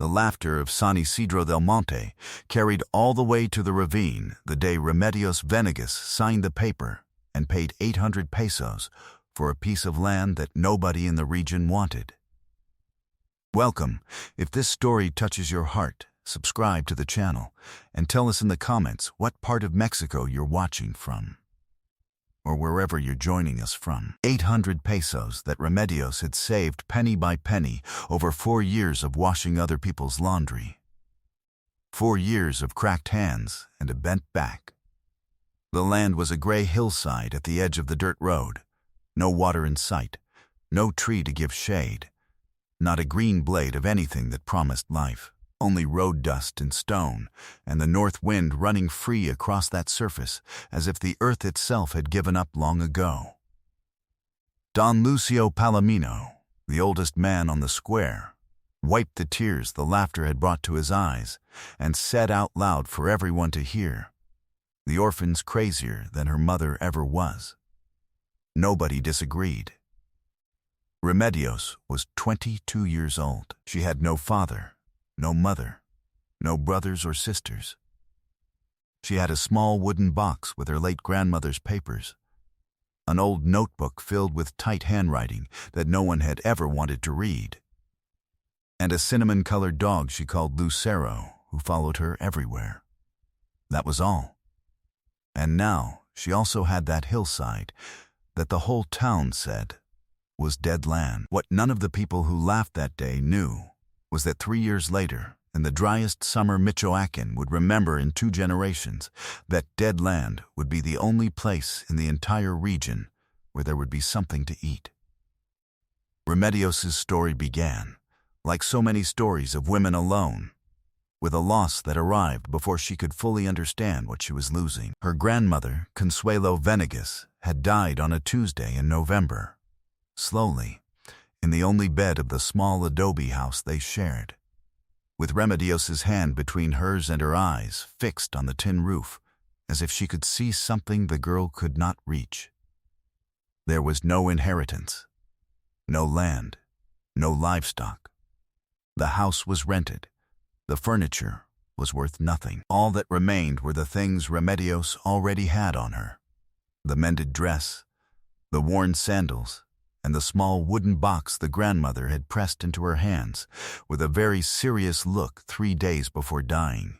The laughter of San Isidro del Monte carried all the way to the ravine the day Remedios Venegas signed the paper and paid 800 pesos for a piece of land that nobody in the region wanted. Welcome. If this story touches your heart, subscribe to the channel and tell us in the comments what part of Mexico you're watching from, or wherever you're joining us from. 800 pesos that Remedios had saved penny by penny over 4 years of washing other people's laundry. 4 years of cracked hands and a bent back. The land was a gray hillside at the edge of the dirt road. No water in sight, no tree to give shade, not a green blade of anything that promised life. Only road dust and stone, and the north wind running free across that surface as if the earth itself had given up long ago. Don Lucio Palomino, the oldest man on the square, wiped the tears the laughter had brought to his eyes and said out loud for everyone to hear, "The orphan's crazier than her mother ever was." Nobody disagreed. Remedios was 22 years old. She had no father, no mother, no brothers or sisters. She had a small wooden box with her late grandmother's papers, an old notebook filled with tight handwriting that no one had ever wanted to read, and a cinnamon-colored dog she called Lucero, who followed her everywhere. That was all. And now she also had that hillside that the whole town said was dead land. What none of the people who laughed that day knew was that 3 years later, in the driest summer Michoacan would remember in 2 generations, that dead land would be the only place in the entire region where there would be something to eat. Remedios' story began, like so many stories of women alone, with a loss that arrived before she could fully understand what she was losing. Her grandmother, Consuelo Venegas, had died on a Tuesday in November, slowly, in the only bed of the small adobe house they shared, with Remedios' hand between hers and her eyes fixed on the tin roof, as if she could see something the girl could not reach. There was no inheritance, no land, no livestock. The house was rented. The furniture was worth nothing. All that remained were the things Remedios already had on her: the mended dress, the worn sandals, and the small wooden box the grandmother had pressed into her hands with a very serious look 3 days before dying.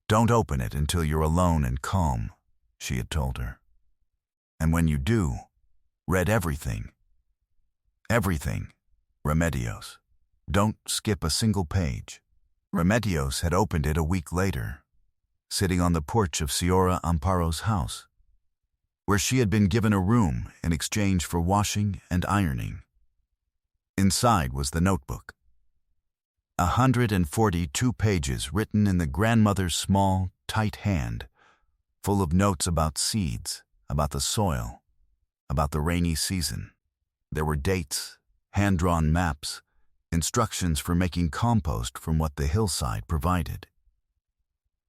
"Don't open it until you're alone and calm," she had told her. "And when you do, read everything. Everything, Remedios. Don't skip a single page." Remedios had opened it a week later, sitting on the porch of Señora Amparo's house, where she had been given a room in exchange for washing and ironing. Inside was the notebook. 142 pages written in the grandmother's small, tight hand, full of notes about seeds, about the soil, about the rainy season. There were dates, hand-drawn maps, instructions for making compost from what the hillside provided.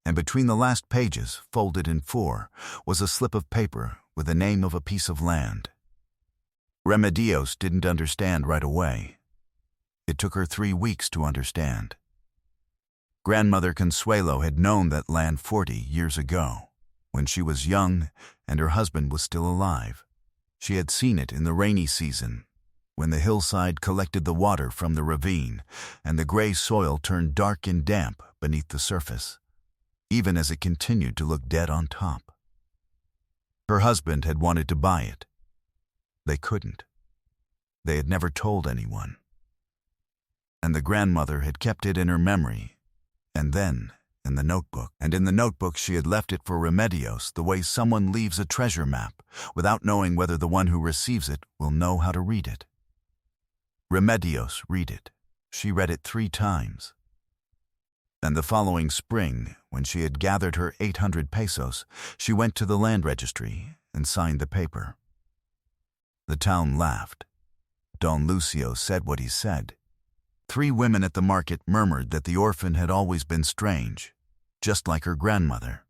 And between the last pages, folded in 4, was a slip of paper with the name of a piece of land. Remedios didn't understand right away. It took her 3 weeks to understand. Grandmother Consuelo had known that land 40 years ago, when she was young and her husband was still alive. She had seen it in the rainy season, when the hillside collected the water from the ravine and the gray soil turned dark and damp beneath the surface, even as it continued to look dead on top. Her husband had wanted to buy it. They couldn't. They had never told anyone. And the grandmother had kept it in her memory, and then in the notebook. And in the notebook she had left it for Remedios the way someone leaves a treasure map, without knowing whether the one who receives it will know how to read it. Remedios read it. She read it 3 times. And the following spring, when she had gathered her 800 pesos, she went to the land registry and signed the paper. The town laughed. Don Lucio said what he said. 3 women at the market murmured that the orphan had always been strange, just like her grandmother.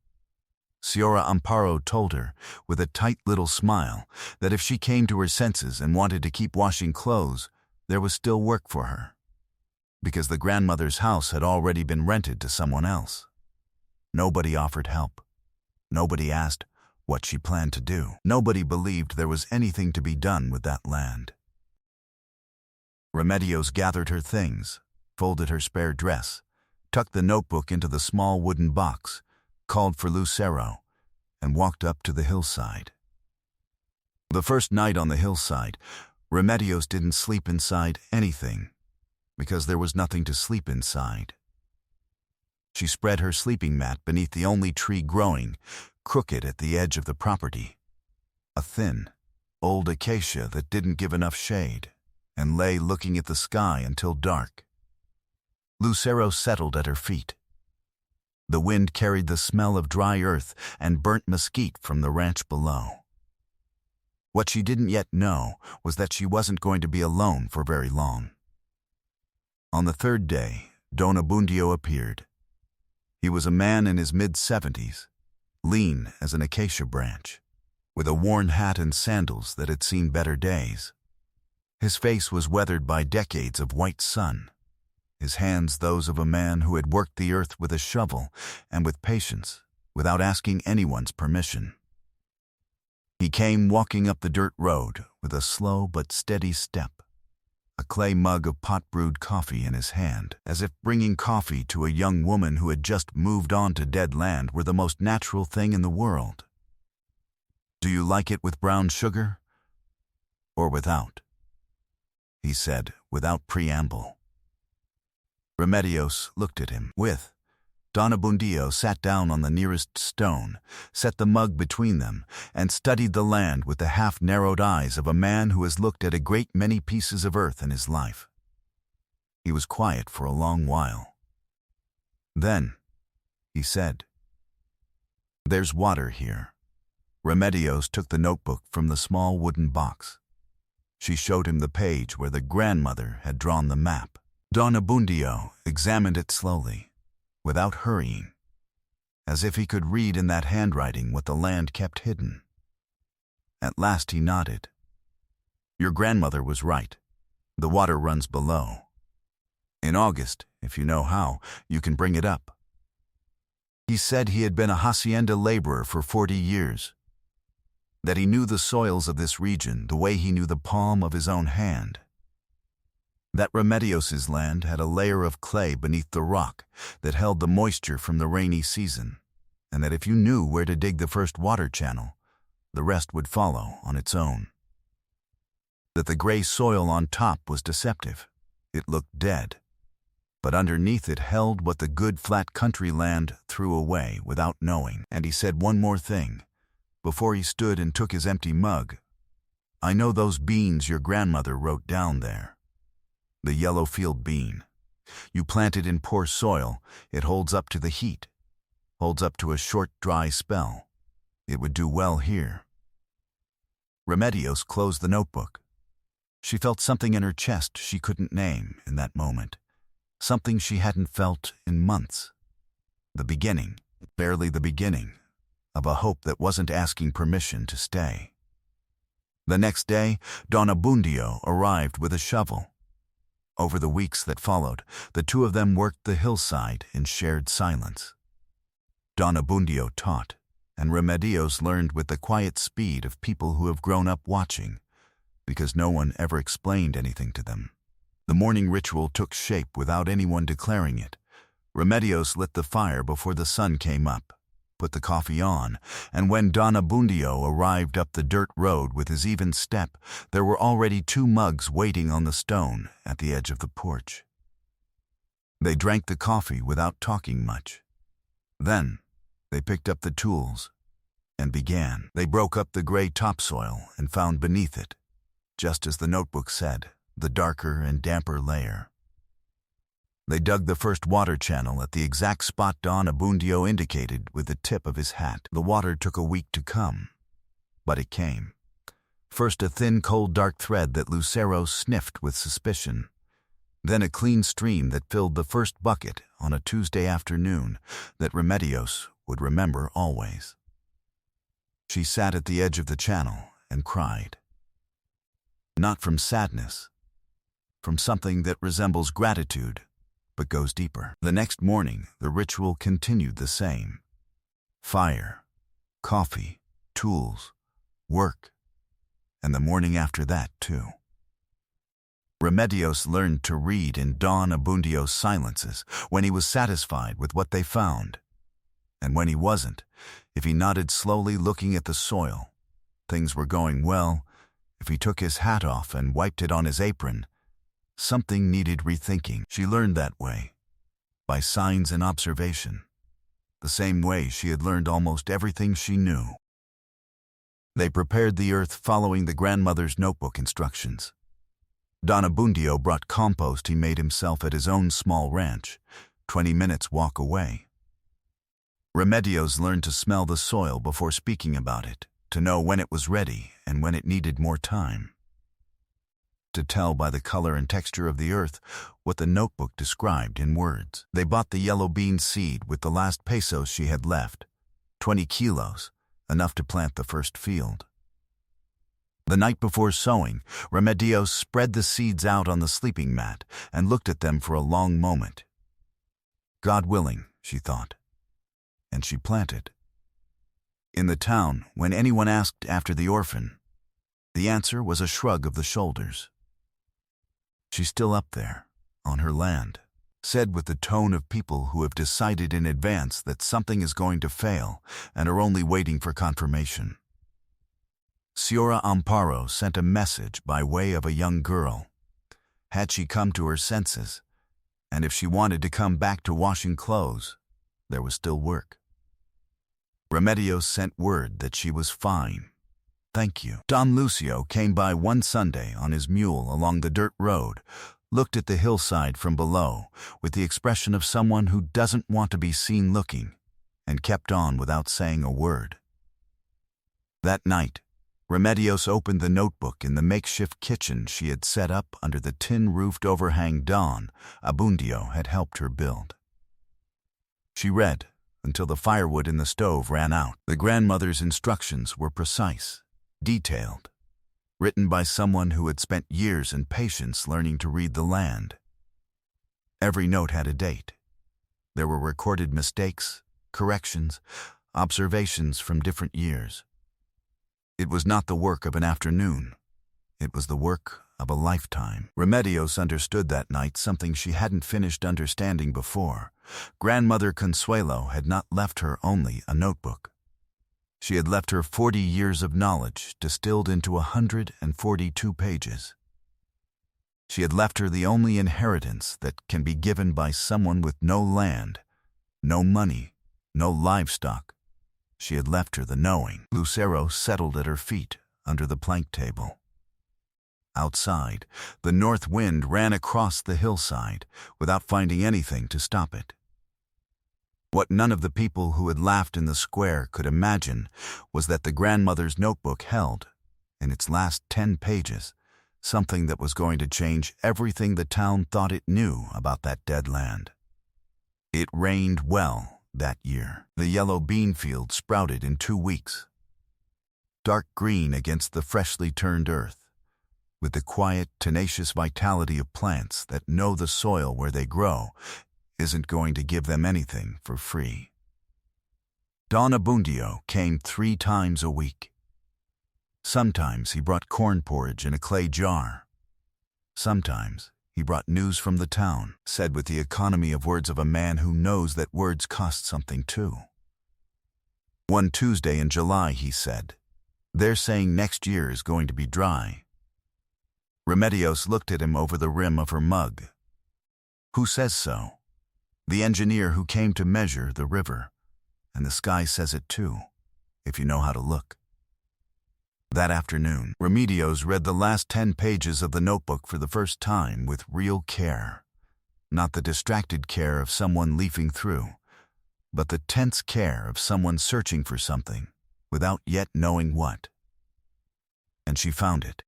Señora Amparo told her, with a tight little smile, that if she came to her senses and wanted to keep washing clothes, there was still work for her. because the grandmother's house had already been rented to someone else. Nobody offered help. Nobody asked what she planned to do. Nobody believed there was anything to be done with that land. Remedios gathered her things, folded her spare dress, tucked the notebook into the small wooden box, called for Lucero, and walked up to the hillside. The first night on the hillside, Remedios didn't sleep inside anything, because there was nothing to sleep inside. She spread her sleeping mat beneath the only tree growing, crooked at the edge of the property, a thin, old acacia that didn't give enough shade, and lay looking at the sky until dark. Lucero settled at her feet. The wind carried the smell of dry earth and burnt mesquite from the ranch below. What she didn't yet know was that she wasn't going to be alone for very long. On the third day, Don Abundio appeared. He was a man in his mid-70s, lean as an acacia branch, with a worn hat and sandals that had seen better days. His face was weathered by decades of white sun, his hands those of a man who had worked the earth with a shovel and with patience, without asking anyone's permission. He came walking up the dirt road with a slow but steady step, a clay mug of pot-brewed coffee in his hand, as if bringing coffee to a young woman who had just moved on to dead land were the most natural thing in the world. "Do you like it with brown sugar or without?" he said, without preamble. Remedios looked at him. Don Abundio sat down on the nearest stone, set the mug between them, and studied the land with the half-narrowed eyes of a man who has looked at a great many pieces of earth in his life. He was quiet for a long while. Then, he said, "There's water here." Remedios took the notebook from the small wooden box. She showed him the page where the grandmother had drawn the map. Don Abundio examined it slowly, without hurrying, as if he could read in that handwriting what the land kept hidden. At last he nodded. "Your grandmother was right. The water runs below. In August, if you know how, you can bring it up." He said he had been a hacienda laborer for 40 years, that he knew the soils of this region the way he knew the palm of his own hand. That Remedios's land had a layer of clay beneath the rock that held the moisture from the rainy season, and that if you knew where to dig the first water channel, the rest would follow on its own. That the gray soil on top was deceptive. It looked dead, but underneath it held what the good flat country land threw away without knowing. And he said one more thing, before he stood and took his empty mug. "I know those beans your grandmother wrote down there. The yellow field bean. You plant it in poor soil, it holds up to the heat, holds up to a short, dry spell. It would do well here." Remedios closed the notebook. She felt something in her chest she couldn't name in that moment, something she hadn't felt in months. The beginning, barely the beginning, of a hope that wasn't asking permission to stay. The next day, Don Abundio arrived with a shovel. Over the weeks that followed, the two of them worked the hillside in shared silence. Don Abundio taught, and Remedios learned with the quiet speed of people who have grown up watching, because no one ever explained anything to them. The morning ritual took shape without anyone declaring it. Remedios lit the fire before the sun came up, put the coffee on, and when Don Abundio arrived up the dirt road with his even step, there were already 2 mugs waiting on the stone at the edge of the porch. They drank the coffee without talking much. Then, they picked up the tools and began. They broke up the gray topsoil and found beneath it, just as the notebook said, the darker and damper layer. They dug the first water channel at the exact spot Don Abundio indicated with the tip of his hat. The water took a week to come, but it came. First a thin, cold, dark thread that Lucero sniffed with suspicion. Then a clean stream that filled the first bucket on a Tuesday afternoon that Remedios would remember always. She sat at the edge of the channel and cried. Not from sadness, from something that resembles gratitude but goes deeper. The next morning, the ritual continued the same. Fire, coffee, tools, work, and the morning after that, too. Remedios learned to read in Don Abundio's silences when he was satisfied with what they found. And when he wasn't, if he nodded slowly looking at the soil, things were going well. If he took his hat off and wiped it on his apron, something needed rethinking. She learned that way, by signs and observation, the same way she had learned almost everything she knew. They prepared the earth following the grandmother's notebook instructions. Don Abundio brought compost he made himself at his own small ranch, 20 minutes walk away. Remedios learned to smell the soil before speaking about it, to know when it was ready and when it needed more time. To tell by the color and texture of the earth what the notebook described in words. They bought the yellow bean seed with the last pesos she had left, 20 kilos, enough to plant the first field. The night before sowing, Remedios spread the seeds out on the sleeping mat and looked at them for a long moment. God willing, she thought. And she planted. In the town, when anyone asked after the orphan, the answer was a shrug of the shoulders. She's still up there, on her land, said with the tone of people who have decided in advance that something is going to fail and are only waiting for confirmation. Señora Amparo sent a message by way of a young girl. Had she come to her senses, and if she wanted to come back to washing clothes, there was still work. Remedios sent word that she was fine. Thank you. Don Lucio came by one Sunday on his mule along the dirt road, looked at the hillside from below with the expression of someone who doesn't want to be seen looking, and kept on without saying a word. That night, Remedios opened the notebook in the makeshift kitchen she had set up under the tin-roofed overhang Don Abundio had helped her build. She read until the firewood in the stove ran out. The grandmother's instructions were precise, detailed, written by someone who had spent years in patience learning to read the land. Every note had a date. There were recorded mistakes, corrections, observations from different years. It was not the work of an afternoon. It was the work of a lifetime. Remedios understood that night something she hadn't finished understanding before. Grandmother Consuelo had not left her only a notebook. She had left her 40 years of knowledge distilled into 142 pages. She had left her the only inheritance that can be given by someone with no land, no money, no livestock. She had left her the knowing. Lucero settled at her feet under the plank table. Outside, the north wind ran across the hillside without finding anything to stop it. What none of the people who had laughed in the square could imagine was that the grandmother's notebook held, in its last 10 pages, something that was going to change everything the town thought it knew about that dead land. It rained well that year. The yellow bean field sprouted in 2 weeks. Dark green against the freshly turned earth, with the quiet, tenacious vitality of plants that know the soil where they grow isn't going to give them anything for free. Don Abundio came 3 times a week. Sometimes he brought corn porridge in a clay jar. Sometimes he brought news from the town, said with the economy of words of a man who knows that words cost something too. One Tuesday in July, he said, "They're saying next year is going to be dry." Remedios looked at him over the rim of her mug. Who says so? The engineer who came to measure the river, and the sky says it too, if you know how to look. That afternoon, Remedios read the last 10 pages of the notebook for the first time with real care. Not the distracted care of someone leafing through, but the tense care of someone searching for something without yet knowing what. And she found it.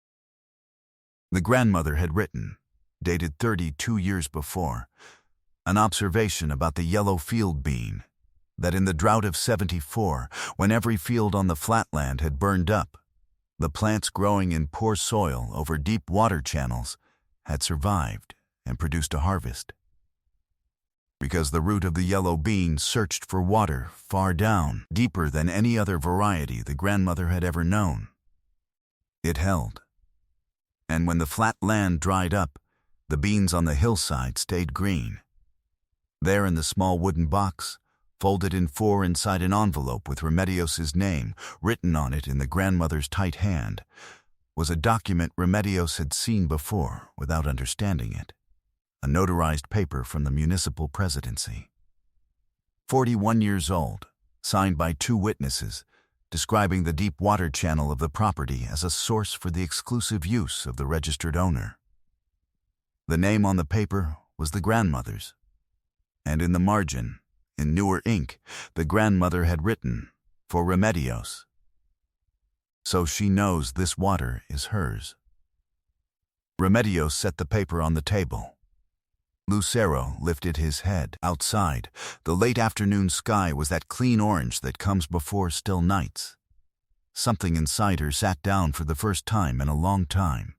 The grandmother had written, dated 32 years before, an observation about the yellow field bean, that in the drought of 74, when every field on the flatland had burned up, the plants growing in poor soil over deep water channels had survived and produced a harvest. because the root of the yellow bean searched for water far down, deeper than any other variety the grandmother had ever known. It held. And when the flat land dried up, the beans on the hillside stayed green. There in the small wooden box, folded in four inside an envelope with Remedios's name written on it in the grandmother's tight hand, was a document Remedios had seen before without understanding it. A notarized paper from the municipal presidency. 41 years old, signed by 2 witnesses, describing the deep water channel of the property as a source for the exclusive use of the registered owner. The name on the paper was the grandmother's, and in the margin, in newer ink, the grandmother had written, "For Remedios." So she knows this water is hers. Remedios set the paper on the table. Lucero lifted his head. Outside, the late afternoon sky was that clean orange that comes before still nights. Something inside her sat down for the first time in a long time.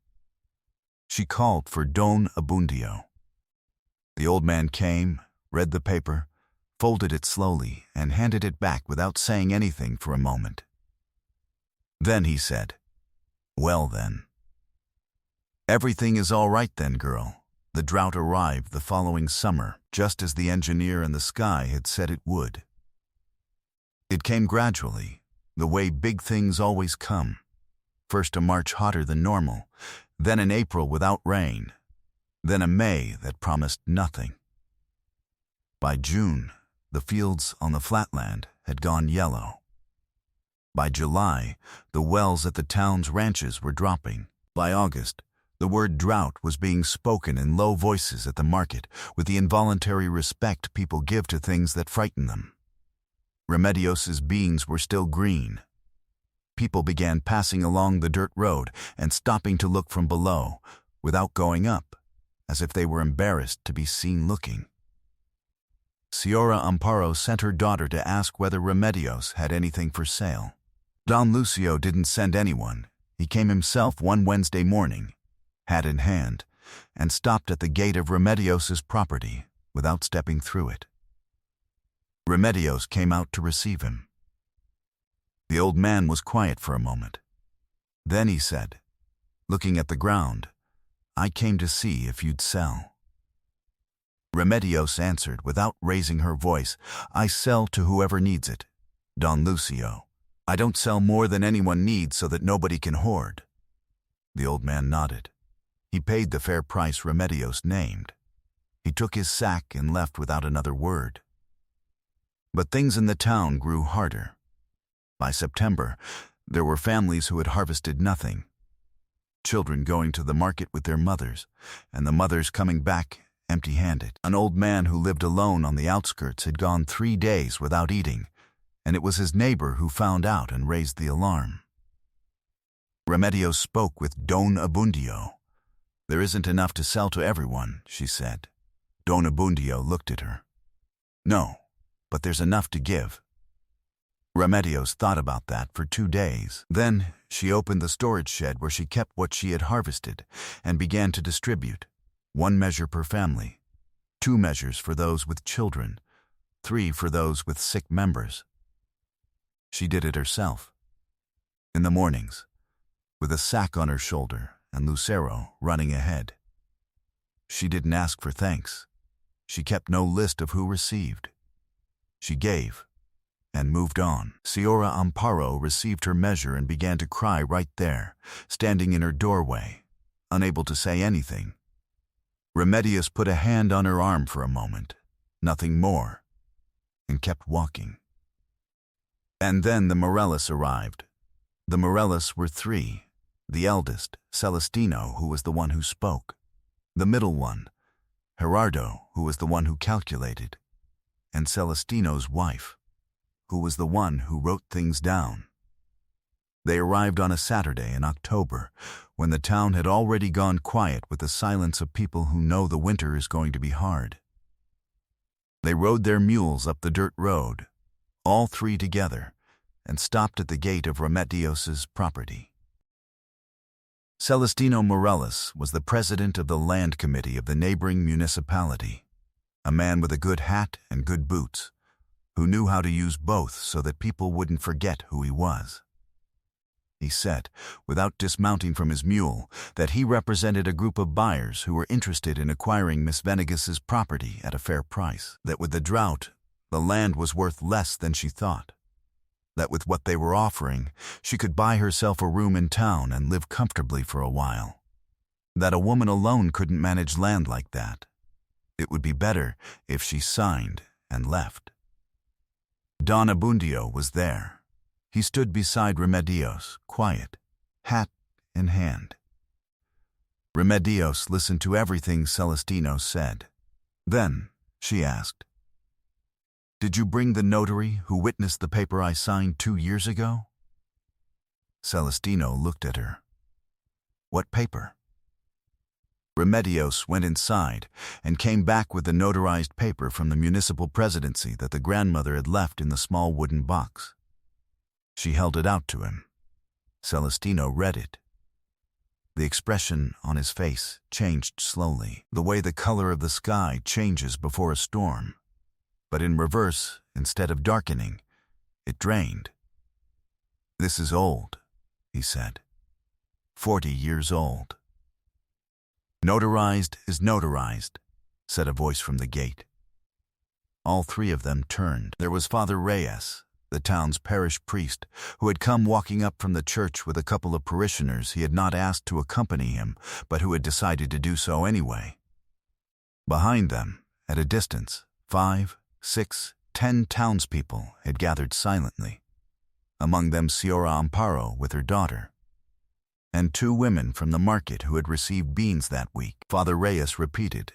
She called for Don Abundio. The old man came, read the paper, folded it slowly, and handed it back without saying anything for a moment. Then he said, "Well then. Everything is all right then, girl." The drought arrived the following summer, just as the engineer and the sky had said it would. It came gradually, the way big things always come. First a March hotter than normal, then an April without rain, then a May that promised nothing. By June, the fields on the flatland had gone yellow. By July, the wells at the town's ranches were dropping. By August, the word drought was being spoken in low voices at the market with the involuntary respect people give to things that frighten them. Remedios's beans were still green. People began passing along the dirt road and stopping to look from below, without going up, as if they were embarrassed to be seen looking. Señora Amparo sent her daughter to ask whether Remedios had anything for sale. Don Lucio didn't send anyone. He came himself one Wednesday morning, hat in hand, and stopped at the gate of Remedios's property without stepping through it. Remedios came out to receive him. The old man was quiet for a moment. Then he said, looking at the ground, "I came to see if you'd sell." Remedios answered without raising her voice, "I sell to whoever needs it, Don Lucio. I don't sell more than anyone needs so that nobody can hoard." The old man nodded. He paid the fair price Remedios named. He took his sack and left without another word. But things in the town grew harder. By September, there were families who had harvested nothing. Children going to the market with their mothers, and the mothers coming back empty-handed. An old man who lived alone on the outskirts had gone 3 days without eating, and it was his neighbor who found out and raised the alarm. Remedios spoke with Don Abundio. "There isn't enough to sell to everyone," she said. Don Abundio looked at her. "No, but there's enough to give." Remedios thought about that for 2 days. Then she opened the storage shed where she kept what she had harvested and began to distribute, 1 measure per family, 2 measures for those with children, 3 for those with sick members. She did it herself. In the mornings, with a sack on her shoulder and Lucero running ahead. She didn't ask for thanks. She kept no list of who received. She gave and moved on. Señora Amparo received her measure and began to cry right there, standing in her doorway, unable to say anything. Remedios put a hand on her arm for a moment, nothing more, and kept walking. And then the Morellas arrived. The Morellas were 3. The eldest, Celestino, who was the one who spoke. The middle one, Gerardo, who was the one who calculated. And Celestino's wife, who was the one who wrote things down. They arrived on a Saturday in October, when the town had already gone quiet with the silence of people who know the winter is going to be hard. They rode their mules up the dirt road, all 3 together, and stopped at the gate of Remedios's property. Celestino Morellas was the president of the land committee of the neighboring municipality, a man with a good hat and good boots, who knew how to use both so that people wouldn't forget who he was. He said, without dismounting from his mule, that he represented a group of buyers who were interested in acquiring Miss Venegas's property at a fair price, that with the drought, the land was worth less than she thought, that with what they were offering, she could buy herself a room in town and live comfortably for a while, that a woman alone couldn't manage land like that. It would be better if she signed and left. Don Abundio was there. He stood beside Remedios, quiet, hat in hand. Remedios listened to everything Celestino said. Then she asked, "Did you bring the notary who witnessed the paper I signed 2 years ago?" Celestino looked at her. "What paper?" Remedios went inside and came back with the notarized paper from the municipal presidency that the grandmother had left in the small wooden box. She held it out to him. Celestino read it. The expression on his face changed slowly, the way the color of the sky changes before a storm. But in reverse, instead of darkening, it drained. "This is old," he said. 40 years old. "Notarized is notarized," said a voice from the gate. All three of them turned. There was Father Reyes, the town's parish priest, who had come walking up from the church with a couple of parishioners he had not asked to accompany him, but who had decided to do so anyway. Behind them, at a distance, 5, 6, 10 townspeople had gathered silently, among them Señora Amparo with her daughter, and 2 women from the market who had received beans that week. Father Reyes repeated,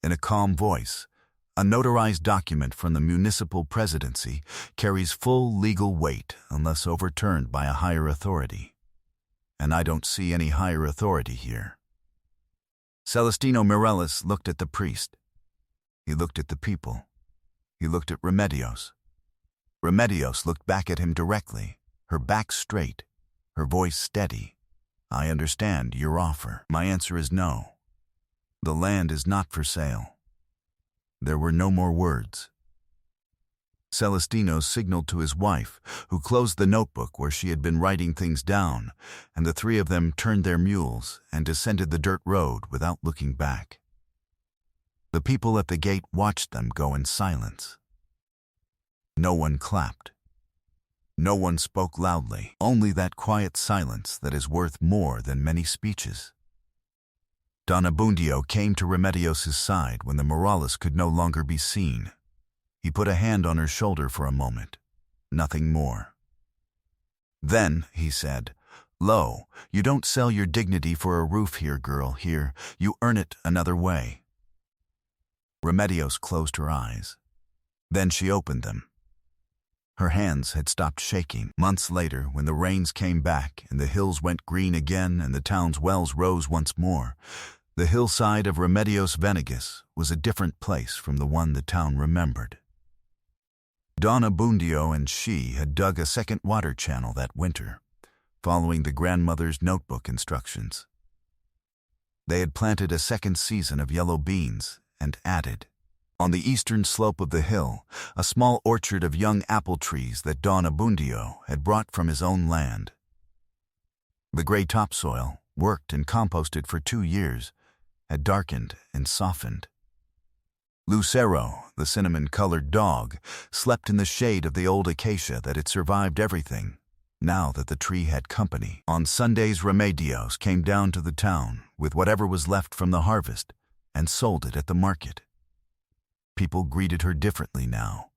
in a calm voice, "A notarized document from the municipal presidency carries full legal weight unless overturned by a higher authority. And I don't see any higher authority here." Celestino Mireles looked at the priest. He looked at the people. He looked at Remedios. Remedios looked back at him directly, her back straight, her voice steady. "I understand your offer. My answer is no. The land is not for sale." There were no more words. Celestino signaled to his wife, who closed the notebook where she had been writing things down, and the 3 of them turned their mules and descended the dirt road without looking back. The people at the gate watched them go in silence. No one clapped. No one spoke loudly, only that quiet silence that is worth more than many speeches. Don Abundio came to Remedios' side when the Morales could no longer be seen. He put a hand on her shoulder for a moment. Nothing more. Then he said, "Lo, you don't sell your dignity for a roof here, girl, here. You earn it another way." Remedios closed her eyes. Then she opened them. Her hands had stopped shaking. Months later, when the rains came back and the hills went green again and the town's wells rose once more, the hillside of Remedios Venegas was a different place from the one the town remembered. Don Abundio and she had dug a second water channel that winter, following the grandmother's notebook instructions. They had planted a second season of yellow beans and added, on the eastern slope of the hill, a small orchard of young apple trees that Don Abundio had brought from his own land. The gray topsoil, worked and composted for 2 years, had darkened and softened. Lucero, the cinnamon-colored dog, slept in the shade of the old acacia that had survived everything, now that the tree had company. On Sundays, Remedios came down to the town with whatever was left from the harvest and sold it at the market. People greeted her differently now,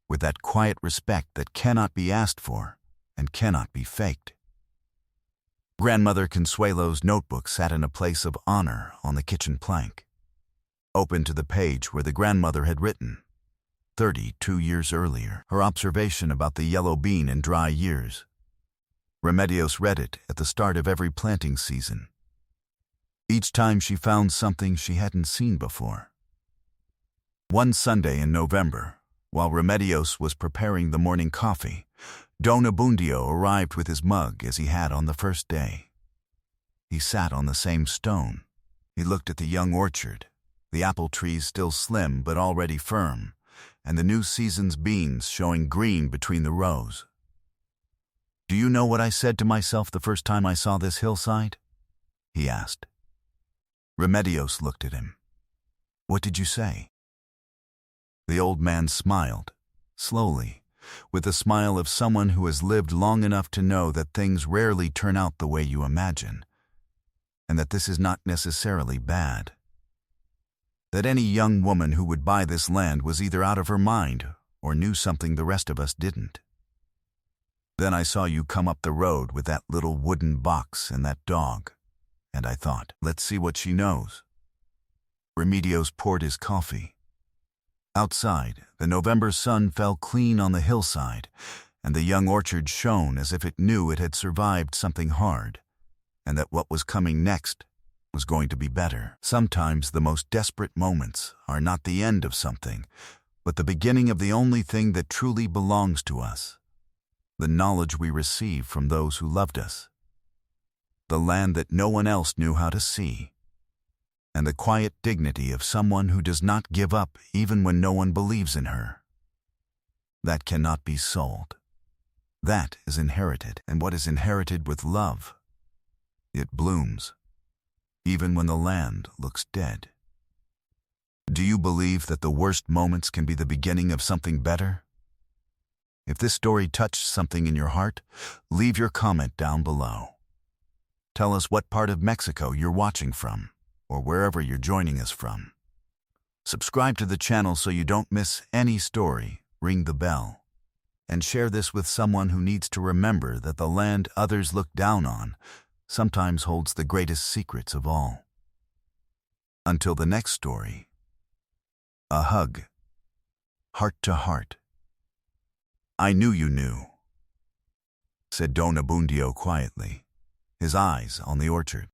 with that quiet respect that cannot be asked for and cannot be faked. Grandmother Consuelo's notebook sat in a place of honor on the kitchen plank, open to the page where the grandmother had written, 32 years earlier, her observation about the yellow bean in dry years. Remedios read it at the start of every planting season. Each time she found something she hadn't seen before. One Sunday in November, while Remedios was preparing the morning coffee, Don Abundio arrived with his mug as he had on the first day. He sat on the same stone. He looked at the young orchard, the apple trees still slim but already firm, and the new season's beans showing green between the rows. "Do you know what I said to myself the first time I saw this hillside?" he asked. Remedios looked at him. "What did you say?" The old man smiled, slowly, with the smile of someone who has lived long enough to know that things rarely turn out the way you imagine, and that this is not necessarily bad. That any young woman who would buy this land was either out of her mind or knew something the rest of us didn't. "Then I saw you come up the road with that little wooden box and that dog, and I thought, let's see what she knows." Remedios poured his coffee. Outside, the November sun fell clean on the hillside, and the young orchard shone as if it knew it had survived something hard, and that what was coming next was going to be better. Sometimes the most desperate moments are not the end of something, but the beginning of the only thing that truly belongs to us, the knowledge we receive from those who loved us, the land that no one else knew how to see, and the quiet dignity of someone who does not give up even when no one believes in her. That cannot be sold. That is inherited, and what is inherited with love, it blooms, even when the land looks dead. Do you believe that the worst moments can be the beginning of something better? If this story touched something in your heart, leave your comment down below. Tell us what part of Mexico you're watching from, or wherever you're joining us from. Subscribe to the channel so you don't miss any story, ring the bell, and share this with someone who needs to remember that the land others look down on sometimes holds the greatest secrets of all. Until the next story, a hug, heart to heart. "I knew you knew," said Don Abundio quietly, his eyes on the orchard.